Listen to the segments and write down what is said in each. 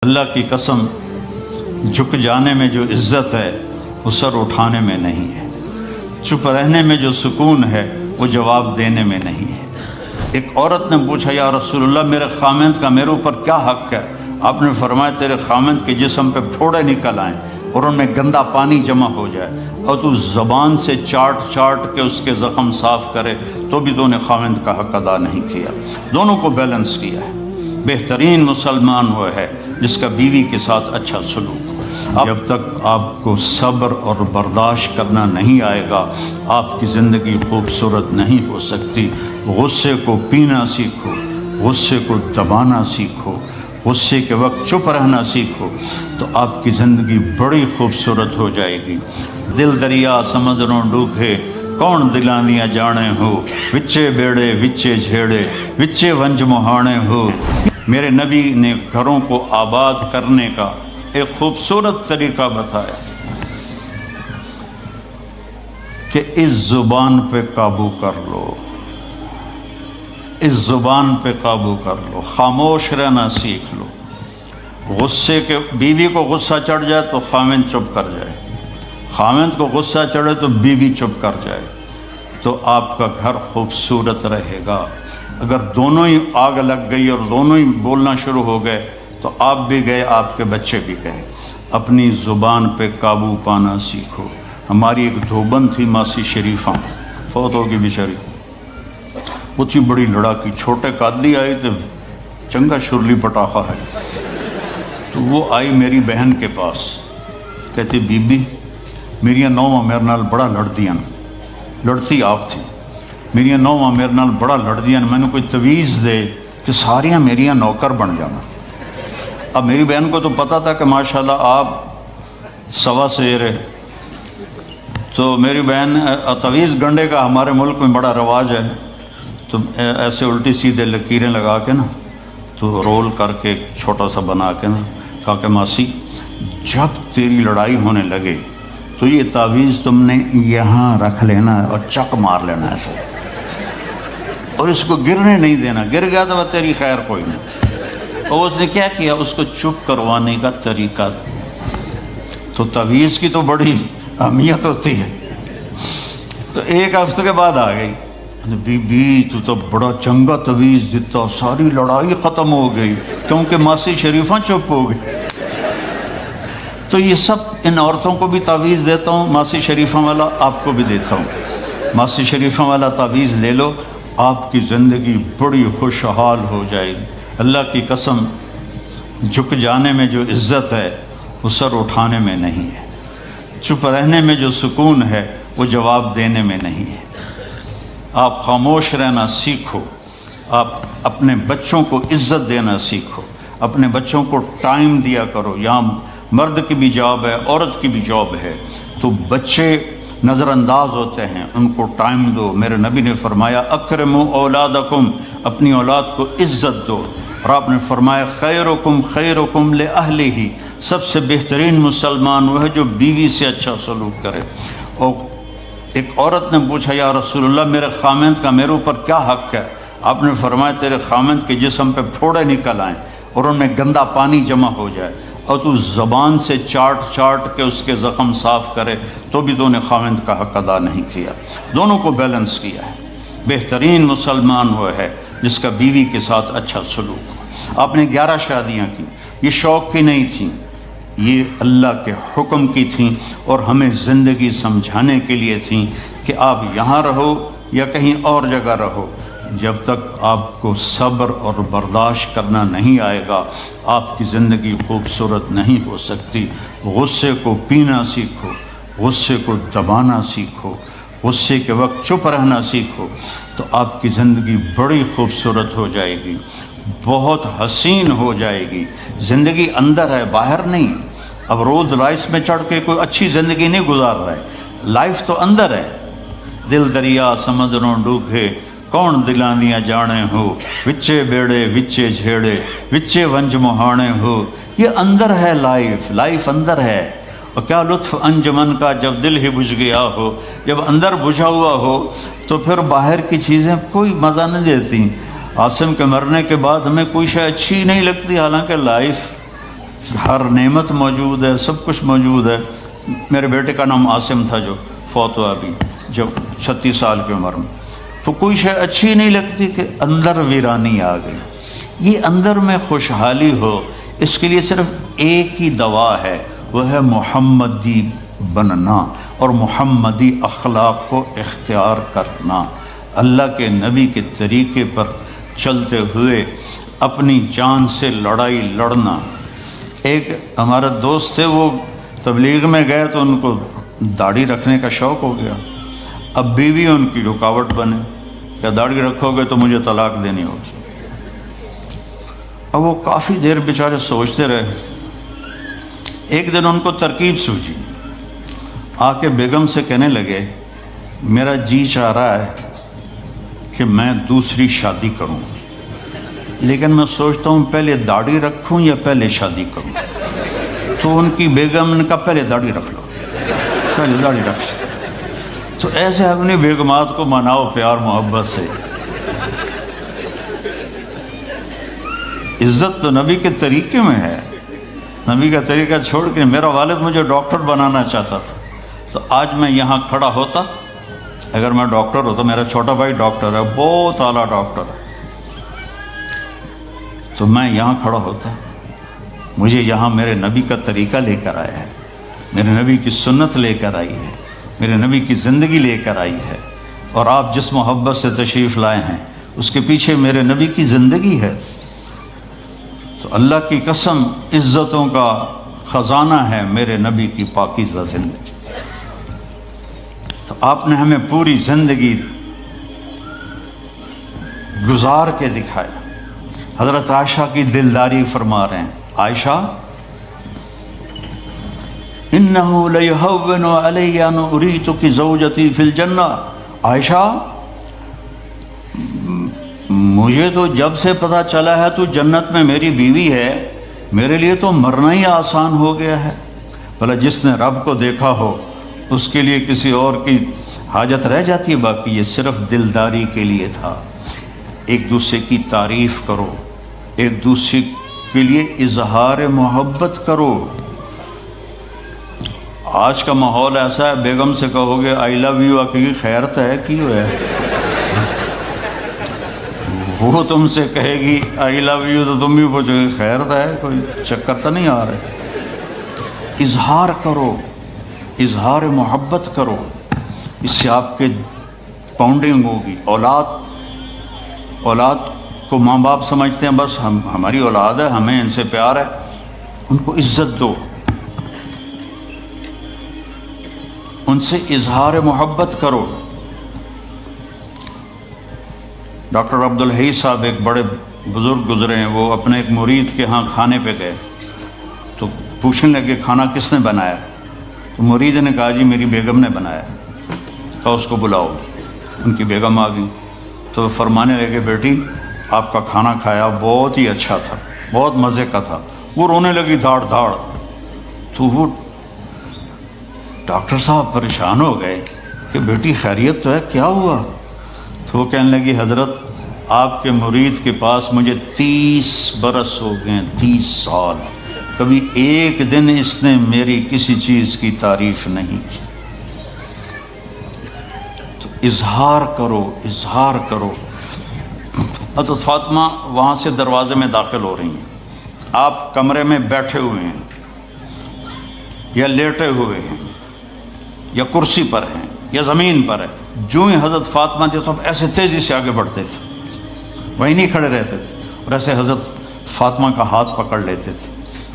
اللہ کی قسم، جھک جانے میں جو عزت ہے وہ سر اٹھانے میں نہیں ہے، چپ رہنے میں جو سکون ہے وہ جواب دینے میں نہیں ہے۔ ایک عورت نے پوچھا، یا رسول اللہ میرے خامند کا میرے اوپر کیا حق ہے؟ آپ نے فرمایا تیرے خامند کے جسم پہ پھوڑے نکل آئیں اور ان میں گندا پانی جمع ہو جائے اور تو زبان سے چاٹ کے اس کے زخم صاف کرے تو بھی تو نے خامند کا حق ادا نہیں کیا۔ دونوں کو بیلنس کیا ہے۔ بہترین مسلمان وہ ہے جس کا بیوی کے ساتھ اچھا سلوک ہو۔ جب تک آپ کو صبر اور برداشت کرنا نہیں آئے گا آپ کی زندگی خوبصورت نہیں ہو سکتی۔ غصے کو پینا سیکھو، غصے کو دبانا سیکھو، غصے کے وقت چپ رہنا سیکھو تو آپ کی زندگی بڑی خوبصورت ہو جائے گی۔ دل دریا سمندروں ڈوبے کون دلاندیاں جانے ہو، وچے بیڑے وچے جھیڑے وچے ونج مہانے ہو۔ میرے نبی نے گھروں کو آباد کرنے کا ایک خوبصورت طریقہ بتایا کہ اس زبان پہ قابو کر لو، اس زبان پہ قابو کر لو، خاموش رہنا سیکھ لو۔ غصے کے بیوی کو غصہ چڑھ جائے تو خامند چپ کر جائے، خامند کو غصہ چڑھے تو بیوی چپ کر جائے تو آپ کا گھر خوبصورت رہے گا۔ اگر دونوں ہی آگ لگ گئی اور دونوں ہی بولنا شروع ہو گئے تو آپ بھی گئے، آپ کے بچے بھی گئے۔ اپنی زبان پہ قابو پانا سیکھو۔ ہماری ایک دھوبن تھی ماسی شریفہ، فوت ہوگی بیچاری، وہ تھی بڑی لڑاکی، چھوٹے قادی آئے تھے، چنگا شرلی پٹاخہ ہے، تو وہ آئی میری بہن کے پاس، کہتی بی بی میریاں نوواں میرے نال بڑا لڑدیاں، لڑتی آپ تھی، میریاں نوواں میرے نال بڑا لڑدیاں، میں نے کوئی تویز دے کہ ساریاں میریاں نوکر بن جانا۔ اب میری بہن کو تو پتہ تھا کہ ماشاءاللہ آپ سوا سیر ہے، تو میری بہن تویز گنڈے کا ہمارے ملک میں بڑا رواج ہے، تو ایسے الٹی سیدھے لکیریں لگا کے نا تو رول کر کے چھوٹا سا بنا کے نا کہا کہ ماسی جب تیری لڑائی ہونے لگے تو یہ تعویذ تم نے یہاں رکھ لینا اور چک مار لینا ایسے، اور اس کو گرنے نہیں دینا، گر گیا تو وہ تیری خیر کوئی نہیں۔ اور اس نے کیا کیا، اس کو چپ کروانے کا طریقہ، تو تعویذ کی تو بڑی اہمیت ہوتی ہے۔ تو ایک ہفتے کے بعد آ گئی، بی بی تو بڑا چنگا تعویذ دیتا، ساری لڑائی ختم ہو گئی کیونکہ ماسی شریفہ چپ ہو گئی۔ تو یہ سب ان عورتوں کو بھی تعویذ دیتا ہوں، ماسی شریفہ والا آپ کو بھی دیتا ہوں۔ ماسی شریفہ والا تعویذ لے لو، آپ کی زندگی بڑی خوشحال ہو جائے گی۔ اللہ کی قسم، جھک جانے میں جو عزت ہے وہ سر اٹھانے میں نہیں ہے، چپ رہنے میں جو سکون ہے وہ جواب دینے میں نہیں ہے۔ آپ خاموش رہنا سیکھو، آپ اپنے بچوں کو عزت دینا سیکھو، اپنے بچوں کو ٹائم دیا کرو۔ یہاں مرد کی بھی جاب ہے، عورت کی بھی جاب ہے، تو بچے نظر انداز ہوتے ہیں، ان کو ٹائم دو۔ میرے نبی نے فرمایا اکرموا اولادکم، اپنی اولاد کو عزت دو، اور آپ نے فرمایا خیرکم خیرکم لأہلہ، سب سے بہترین مسلمان وہ ہے جو بیوی سے اچھا سلوک کرے۔ اور ایک عورت نے پوچھا، یا رسول اللہ میرے خامند کا میرے اوپر کیا حق ہے؟ آپ نے فرمایا تیرے خامند کے جسم پہ پھوڑے نکل آئیں اور ان میں گندا پانی جمع ہو جائے اور تو زبان سے چاٹ کے اس کے زخم صاف کرے تو بھی تو نے خامند کا حق ادا نہیں کیا۔ دونوں کو بیلنس کیا ہے۔ بہترین مسلمان وہ ہے جس کا بیوی کے ساتھ اچھا سلوک ہو۔ آپ نے 11 شادیاں کی، یہ شوق کی نہیں تھیں، یہ اللہ کے حکم کی تھیں اور ہمیں زندگی سمجھانے کے لیے تھیں کہ آپ یہاں رہو یا کہیں اور جگہ رہو، جب تک آپ کو صبر اور برداشت کرنا نہیں آئے گا آپ کی زندگی خوبصورت نہیں ہو سکتی۔ غصے کو پینا سیکھو، غصے کو دبانا سیکھو، غصے کے وقت چپ رہنا سیکھو تو آپ کی زندگی بڑی خوبصورت ہو جائے گی، بہت حسین ہو جائے گی۔ زندگی اندر ہے، باہر نہیں۔ اب رولز رائس میں چڑھ کے کوئی اچھی زندگی نہیں گزار رہا ہے، لائف تو اندر ہے۔ دل دریا سمندروں ڈوبے کون دلاندیاں جانے ہو، وچے بیڑے وچے جھیڑے وچے ونج مہانے ہو۔ یہ اندر ہے، لائف اندر ہے۔ اور کیا لطف انجمن کا جب دل ہی بجھ گیا ہو، جب اندر بجھا ہوا ہو تو پھر باہر کی چیزیں کوئی مزہ نہیں دیتی۔ عاصم کے مرنے کے بعد ہمیں کوئی شے اچھی نہیں لگتی، حالانکہ لائف ہر نعمت موجود ہے، سب کچھ موجود ہے۔ میرے بیٹے کا نام عاصم تھا جو فوت ہوا ابھی جب 36 سال کی عمر میں، تو کوئی شے اچھی نہیں لگتی کہ اندر ویرانی آ گئی۔ یہ اندر میں خوشحالی ہو، اس کے لیے صرف ایک ہی دوا ہے، وہ ہے محمدی بننا اور محمدی اخلاق کو اختیار کرنا، اللہ کے نبی کے طریقے پر چلتے ہوئے اپنی جان سے لڑائی لڑنا۔ ایک ہمارا دوست تھے، وہ تبلیغ میں گئے تو ان کو داڑھی رکھنے کا شوق ہو گیا، اب بیوی ان کی رکاوٹ بنے کہ داڑھی رکھو گے تو مجھے طلاق دینی ہوگی۔ اب وہ کافی دیر بیچارے سوچتے رہے، ایک دن ان کو ترکیب سوچی، آ کے بیگم سے کہنے لگے میرا جی چاہ رہا ہے کہ میں دوسری شادی کروں، لیکن میں سوچتا ہوں پہلے داڑھی رکھوں یا پہلے شادی کروں۔ تو ان کی بیگم نے کہا پہلے داڑھی رکھ لو، پہلے داڑھی رکھ لو۔ تو ایسے اپنی بیگمات کو مناؤ پیار محبت سے۔ عزت تو نبی کے طریقے میں ہے، نبی کا طریقہ چھوڑ کے میرا والد مجھے ڈاکٹر بنانا چاہتا تھا، تو آج میں یہاں کھڑا ہوتا، اگر میں ڈاکٹر ہوتا، میرا چھوٹا بھائی ڈاکٹر ہے، بہت اعلیٰ ڈاکٹر ہے، تو میں یہاں کھڑا ہوتا۔ مجھے یہاں میرے نبی کا طریقہ لے کر آیا ہے، میرے نبی کی سنت لے کر آئی ہے، میرے نبی کی زندگی لے کر آئی ہے، اور آپ جس محبت سے تشریف لائے ہیں اس کے پیچھے میرے نبی کی زندگی ہے۔ تو اللہ کی قسم عزتوں کا خزانہ ہے میرے نبی کی پاکیزہ زندگی۔ تو آپ نے ہمیں پوری زندگی گزار کے دکھایا۔ حضرت عائشہ کی دلداری فرما رہے ہیں، عائشہ انہو لیہون علی ان اریتک زوجتی فی الجنہ، عائشہ مجھے تو جب سے پتہ چلا ہے تو جنت میں میری بیوی ہے، میرے لیے تو مرنا ہی آسان ہو گیا ہے۔ بھلا جس نے رب کو دیکھا ہو اس کے لیے کسی اور کی حاجت رہ جاتی ہے؟ باقی یہ صرف دلداری کے لیے تھا۔ ایک دوسرے کی تعریف کرو، ایک دوسرے کے لیے اظہار محبت کرو۔ آج کا ماحول ایسا ہے، بیگم سے کہو گے آئی لو یو، کی خیرت ہے کیوں ہے؟ وہ تم سے کہے گی آئی لو یو تو تم بھی پوچھو گے خیرت ہے، کوئی چکر تو نہیں آ رہا؟ اظہار کرو، اظہار محبت کرو، اس سے آپ کے پاؤنڈنگ ہوگی۔ اولاد کو ماں باپ سمجھتے ہیں بس ہماری اولاد ہے، ہمیں ان سے پیار ہے، ان کو عزت دو، ان سے اظہار محبت کرو۔ ڈاکٹر عبدالحی صاحب ایک بڑے بزرگ گزرے ہیں، وہ اپنے ایک مرید کے ہاں کھانے پہ گئے تو پوچھنے لگے کھانا کس نے بنایا؟ تو مرید نے کہا جی میری بیگم نے بنایا۔ کہا اس کو بلاؤ۔ ان کی بیگم آ گئی تو فرمانے لگے بیٹی آپ کا کھانا کھایا بہت ہی اچھا تھا، بہت مزے کا تھا۔ وہ رونے لگی دھاڑ دھاڑ۔ تو وہ ڈاکٹر صاحب پریشان ہو گئے کہ بیٹی خیریت تو ہے، کیا ہوا؟ تو وہ کہنے لگی حضرت آپ کے مرید کے پاس مجھے 30 برس ہو گئے، 30 سال، کبھی ایک دن اس نے میری کسی چیز کی تعریف نہیں کی۔ تو اظہار کرو، اظہار کرو۔ حضرت فاطمہ وہاں سے دروازے میں داخل ہو رہی ہیں، آپ کمرے میں بیٹھے ہوئے ہیں یا لیٹے ہوئے ہیں یا کرسی پر ہیں یا زمین پر ہے، جو ہی حضرت فاطمہ تھے تو ایسے تیزی سے آگے بڑھتے تھے، وہیں نہیں کھڑے رہتے تھے، اور ایسے حضرت فاطمہ کا ہاتھ پکڑ لیتے تھے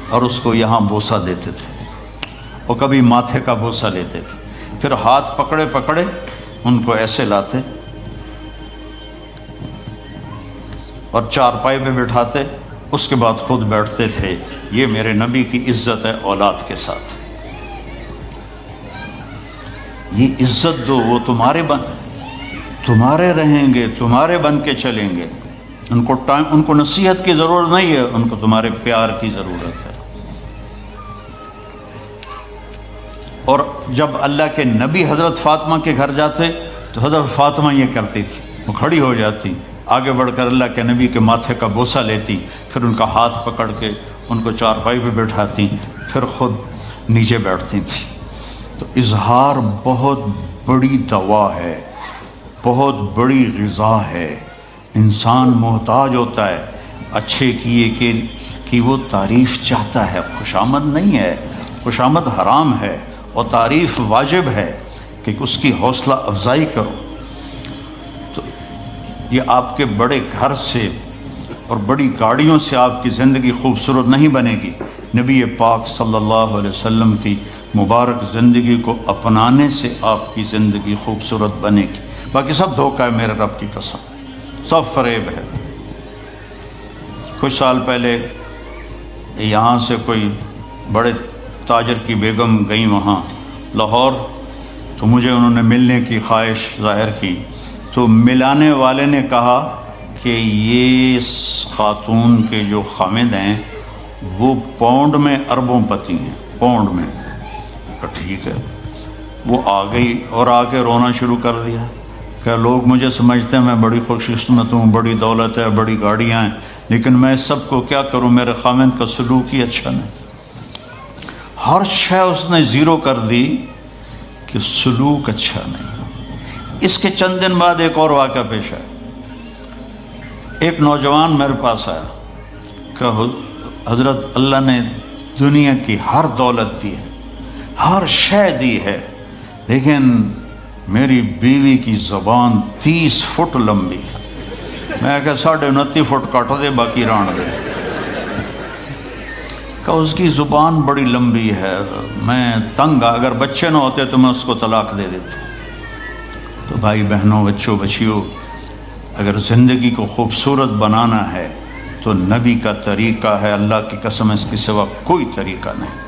اور اس کو یہاں بوسہ دیتے تھے، اور کبھی ماتھے کا بوسہ لیتے تھے، پھر ہاتھ پکڑے پکڑے ان کو ایسے لاتے اور چارپائی پہ بٹھاتے، اس کے بعد خود بیٹھتے تھے۔ یہ میرے نبی کی عزت ہے اولاد کے ساتھ۔ یہ عزت دو، وہ تمہارے رہیں گے، تمہارے بن کے چلیں گے۔ ان کو نصیحت کی ضرورت نہیں ہے، ان کو تمہارے پیار کی ضرورت ہے۔ اور جب اللہ کے نبی حضرت فاطمہ کے گھر جاتے تو حضرت فاطمہ یہ کرتی تھی، وہ کھڑی ہو جاتی، آگے بڑھ کر اللہ کے نبی کے ماتھے کا بوسہ لیتی، پھر ان کا ہاتھ پکڑ کے ان کو چارپائی پہ بٹھاتی پھر خود نیچے بیٹھتی تھیں۔ تو اظہار بہت بڑی دوا ہے، بہت بڑی غذا ہے۔ انسان محتاج ہوتا ہے اچھے کیے کہ وہ تعریف چاہتا ہے، خوشامد نہیں ہے، خوشامد حرام ہے، اور تعریف واجب ہے کہ اس کی حوصلہ افزائی کرو۔ تو یہ آپ کے بڑے گھر سے اور بڑی گاڑیوں سے آپ کی زندگی خوبصورت نہیں بنے گی، نبی پاک صلی اللہ علیہ وسلم کی مبارک زندگی کو اپنانے سے آپ کی زندگی خوبصورت بنے گی۔ باقی سب دھوکہ ہے، میرے رب کی قسم، سب فریب ہے۔ کچھ سال پہلے یہاں سے کوئی بڑے تاجر کی بیگم گئیں وہاں لاہور، تو مجھے انہوں نے ملنے کی خواہش ظاہر کی، تو ملانے والے نے کہا کہ یہ خاتون کے جو خامد ہیں وہ پاؤنڈ میں اربوں پتی ہیں، پاؤنڈ میں۔ کہا ٹھیک ہے۔ وہ آ گئی اور آ کے رونا شروع کر دیا کہ لوگ مجھے سمجھتے ہیں میں بڑی خوش قسمت ہوں، بڑی دولت ہے، بڑی گاڑیاں ہیں، لیکن میں سب کو کیا کروں، میرے خامد کا سلوک ہی اچھا نہیں۔ ہر شے اس نے زیرو کر دی کہ سلوک اچھا نہیں۔ اس کے چند دن بعد ایک اور واقعہ پیش آیا۔ ایک نوجوان میرے پاس آیا کہ حضرت اللہ نے دنیا کی ہر دولت دی ہے، ہر شے دی ہے، لیکن میری بیوی کی زبان 30 فٹ لمبی۔ میں کہا 29.5 فٹ کاٹ دے باقی ران دے۔ کہ اس کی زبان بڑی لمبی ہے، میں تنگ، اگر بچے نہ ہوتے تو میں اس کو طلاق دے دیتا۔ تو بھائی بہنوں، بچوں، بچیوں، اگر زندگی کو خوبصورت بنانا ہے تو نبی کا طریقہ ہے، اللہ کی قسم اس کے سوا کوئی طریقہ نہیں۔